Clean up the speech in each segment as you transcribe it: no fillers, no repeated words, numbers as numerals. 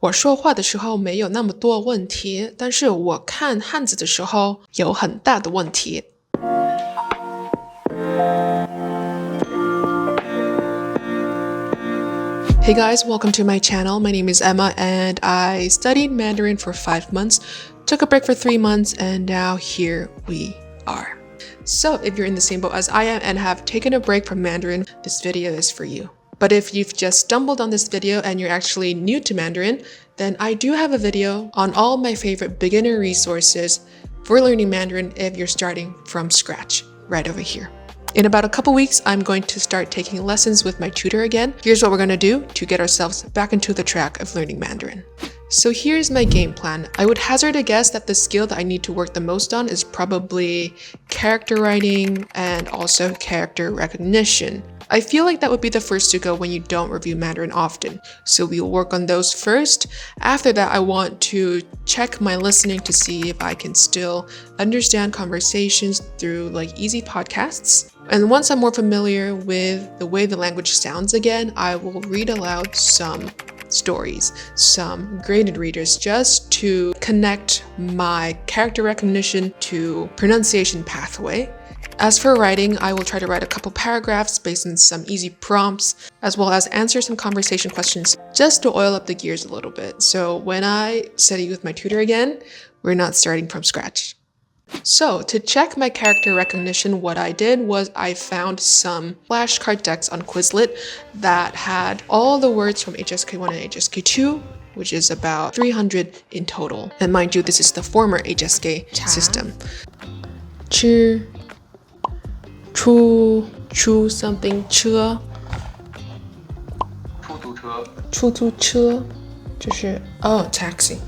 我说话的时候没有那么多问题，但是我看汉字的时候有很大的问题。Hey guys, welcome to my channel. My name is Emma and I studied Mandarin for 5 months, took a break for 3 months, and now here we are. So if you're in the same boat as I am and have taken a break from Mandarin, this video is for you. But if you've just stumbled on this video and you're actually new to Mandarin, then I do have a video on all my favorite beginner resources for learning Mandarin if you're starting from scratch, right over here. In about a couple weeks, I'm going to start taking lessons with my tutor again. Here's what we're going to do to get ourselves back into the track of learning Mandarin. So here's my game plan. I would hazard a guess that the skill that I need to work the most on is probably character writing and also character recognition. I feel like that would be the first to go when you don't review Mandarin often, so we'll work on those first. After that, I want to check my listening to see if I can still understand conversations through like easy podcasts. And once I'm more familiar with the way the language sounds again, I will read aloud some stories, some graded readers, just to connect my character recognition to pronunciation pathway. As for writing, I will try to write a couple paragraphs based on some easy prompts, as well as answer some conversation questions just to oil up the gears a little bit. So when I study with my tutor again, we're not starting from scratch. So to check my character recognition, what I did was I found some flashcard decks on Quizlet that had all the words from HSK1 and HSK2, which is about 300 in total. And mind you, this is the former HSK system. 吃 出 something 车 出租车就是 taxi.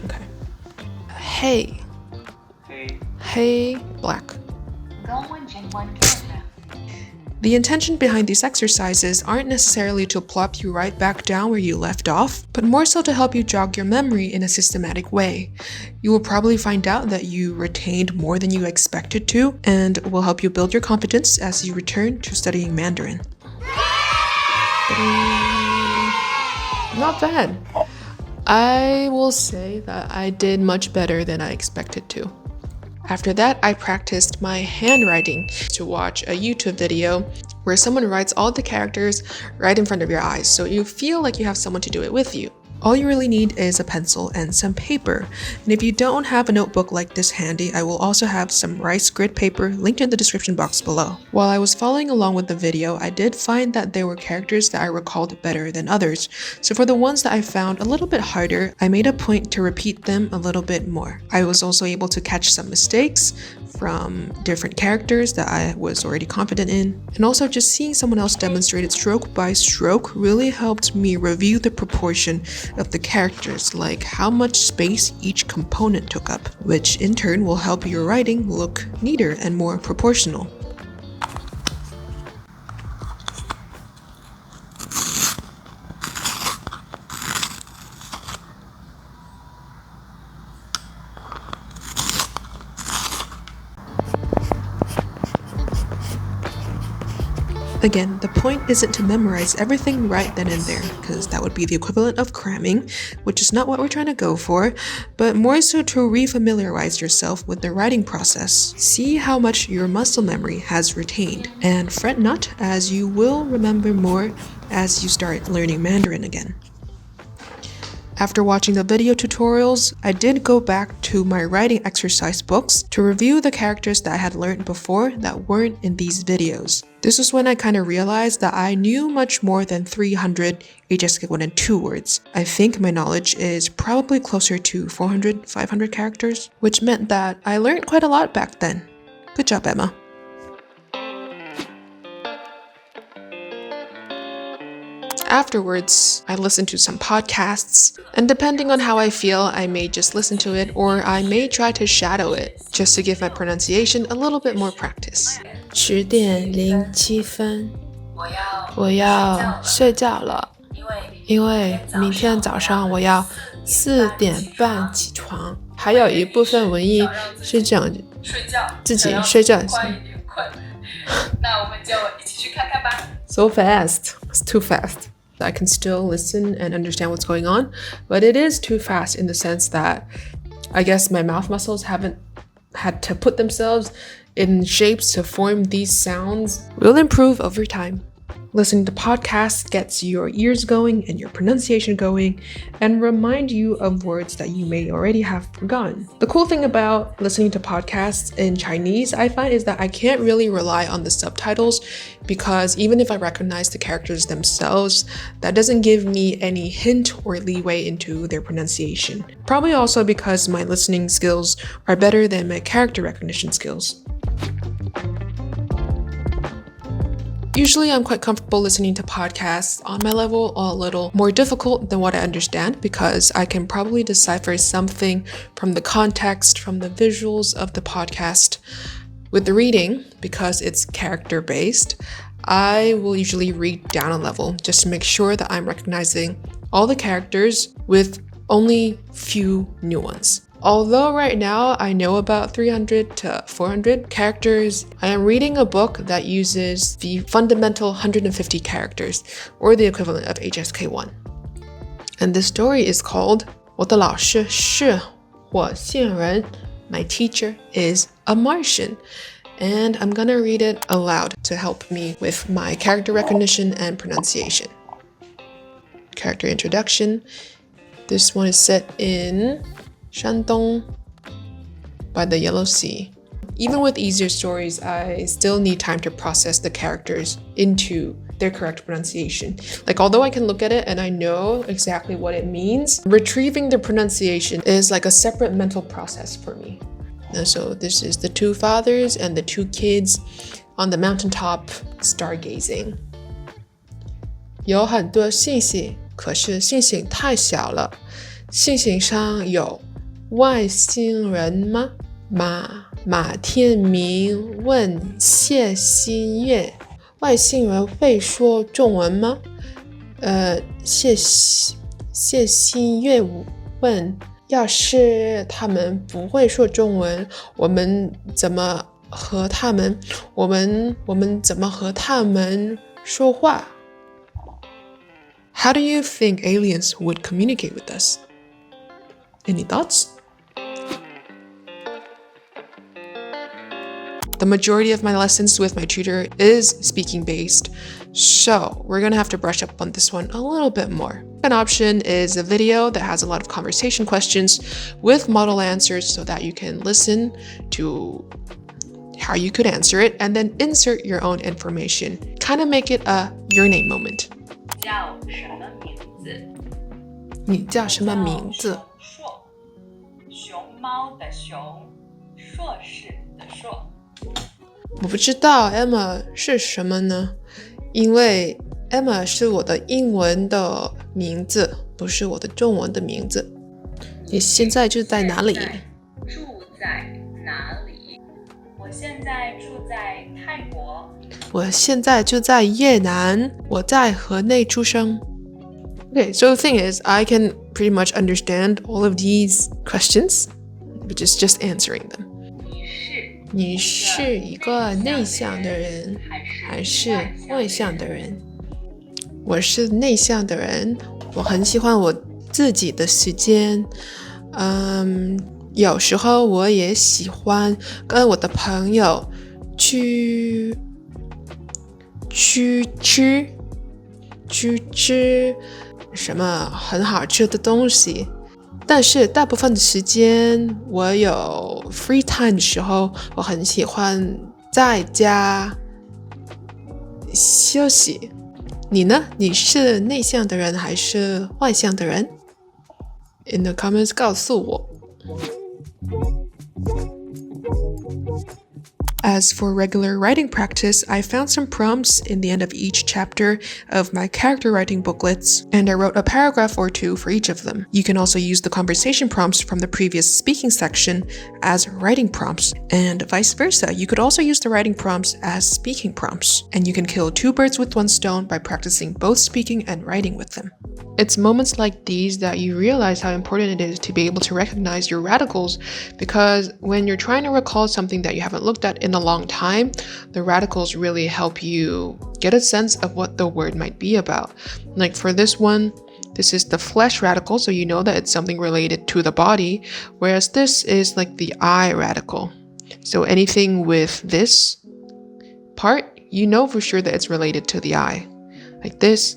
Okay. Hey, black. The intention behind these exercises aren't necessarily to plop you right back down where you left off, but more so to help you jog your memory in a systematic way. You will probably find out that you retained more than you expected to, and will help you build your confidence as you return to studying Mandarin. Not bad. I will say that I did much better than I expected to. After that, I practiced my handwriting to watch a YouTube video where someone writes all the characters right in front of your eyes, so you feel like you have someone to do it with you. All you really need is a pencil and some paper. And if you don't have a notebook like this handy, I will also have some rice grid paper linked in the description box below. While I was following along with the video, I did find that there were characters that I recalled better than others. So for the ones that I found a little bit harder, I made a point to repeat them a little bit more. I was also able to catch some mistakes from different characters that I was already confident in. And also just seeing someone else demonstrate it stroke by stroke really helped me review the proportion of the characters, like how much space each component took up, which in turn will help your writing look neater and more proportional. Again, the point isn't to memorize everything right then and there, because that would be the equivalent of cramming, which is not what we're trying to go for, but more so to re-familiarize yourself with the writing process. See how much your muscle memory has retained, and fret not, as you will remember more as you start learning Mandarin again. After watching the video tutorials, I did go back to my writing exercise books to review the characters that I had learned before that weren't in these videos. This was when I kind of realized that I knew much more than 300 HSK1 and 2 words. I think my knowledge is probably closer to 400, 500 characters, which meant that I learned quite a lot back then. Good job, Emma. Afterwards, I listened to some podcasts, and depending on how I feel, I may just listen to it or I may try to shadow it, just to give my pronunciation a little bit more practice. 10点07分，我要睡觉了，因为明天早上我要4点半起床。还有一部分文艺是这样，自己睡觉。那我们就一起去看看吧。So fast, it's too fast. I can still listen and understand what's going on, but it is too fast in the sense that I guess my mouth muscles haven't had to put themselves in shapes to form these sounds. Will improve over time. Listening to podcasts gets your ears going and your pronunciation going and remind you of words that you may already have forgotten. The cool thing about listening to podcasts in Chinese, I find, is that I can't really rely on the subtitles because even if I recognize the characters themselves, that doesn't give me any hint or leeway into their pronunciation. Probably also because my listening skills are better than my character recognition skills. Usually I'm quite comfortable listening to podcasts on my level, a little more difficult than what I understand because I can probably decipher something from the context, from the visuals of the podcast. With the reading, because it's character-based, I will usually read down a level just to make sure that I'm recognizing all the characters with only few new ones. Although right now I know about 300 to 400 characters, I am reading a book that uses the fundamental 150 characters, or the equivalent of HSK1. And this story is called 我的老师是火星人. My teacher is a Martian. And I'm gonna read it aloud to help me with my character recognition and pronunciation. Character introduction. This one is set in Shandong by the Yellow Sea. Even with easier stories, I still need time to process the characters into their correct pronunciation. Like, although I can look at it and I know exactly what it means, retrieving the pronunciation is like a separate mental process for me. And so this is the two fathers and the two kids on the mountaintop stargazing. 有很多星星，可是星星太小了。星星上有外星人吗？马天明问谢新月，外星人会说中文吗？谢新月问，要是他们不会说中文，我们怎么和他们说话？ How do you think aliens would communicate with us? Any thoughts? The majority of my lessons with my tutor is speaking based, so we're gonna have to brush up on this one a little bit more. An option is a video that has a lot of conversation questions with model answers so that you can listen to how you could answer it and then insert your own information. Kind of make it a your name moment. 叫什么名字？你叫什么名字？硕，熊猫的熊，硕士的硕。我不知道 Emma 是什么呢？因为 Emma 是我的英文的名字，不是我的中文的名字。你现在住在哪里？住在哪里？我现在住在泰国。我现在住在越南，我在河内出生。Okay, so the thing is, I can pretty much understand all of these questions, which is just answering them. 你是一个内向的人，还是外向的人？我是内向的人，我很喜欢我自己的时间。有时候我也喜欢跟我的朋友去吃什么很好吃的东西，但是大部分的时间我有 free time 的时候，我很喜欢在家休息。你呢？你是内向的人还是外向的人？ In the comments 告诉我。As for regular writing practice, I found some prompts in the end of each chapter of my character writing booklets, and I wrote a paragraph or two for each of them. You can also use the conversation prompts from the previous speaking section as writing prompts, and vice versa. You could also use the writing prompts as speaking prompts, and you can kill two birds with one stone by practicing both speaking and writing with them. It's moments like these that you realize how important it is to be able to recognize your radicals, because when you're trying to recall something that you haven't looked at in in a long time, the radicals really help you get a sense of what the word might be about. Like for this one, this is the flesh radical, so you know that it's something related to the body, whereas this is like the eye radical. So anything with this part, you know for sure that it's related to the eye. Like this,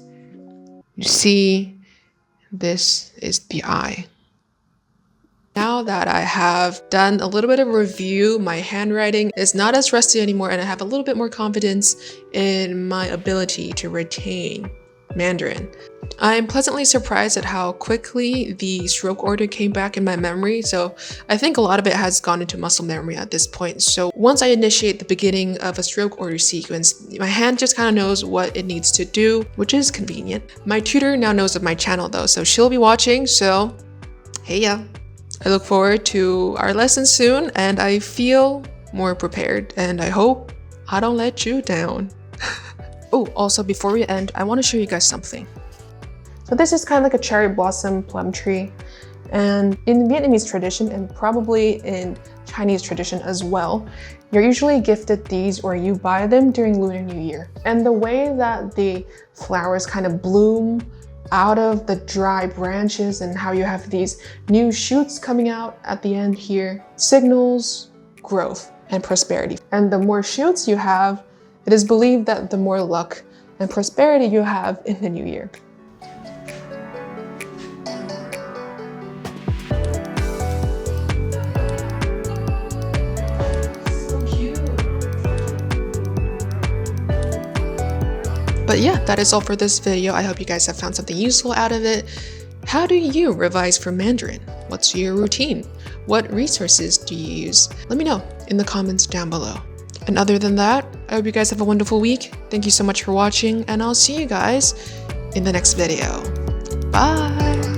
you see, this is the eye. Now that I have done a little bit of review, my handwriting is not as rusty anymore, and I have a little bit more confidence in my ability to retain Mandarin. I'm pleasantly surprised at how quickly the stroke order came back in my memory, so I think a lot of it has gone into muscle memory at this point. So once I initiate the beginning of a stroke order sequence, my hand just kind of knows what it needs to do, which is convenient. My tutor now knows of my channel though, so she'll be watching, so hey ya. I look forward to our lesson soon, and I feel more prepared, and I hope I don't let you down. Oh, also before we end, I want to show you guys something. So this is kind of like a cherry blossom plum tree, and in Vietnamese tradition, and probably in Chinese tradition as well, you're usually gifted these or you buy them during Lunar New Year. And the way that the flowers kind of bloom out of the dry branches and how you have these new shoots coming out at the end here signals growth and prosperity. And the more shoots you have, it is believed that the more luck and prosperity you have in the new year. But yeah, that is all for this video. I hope you guys have found something useful out of it. How do you revise for Mandarin? What's your routine? What resources do you use? Let me know in the comments down below. And other than that, I hope you guys have a wonderful week. Thank you so much for watching, and I'll see you guys in the next video. Bye!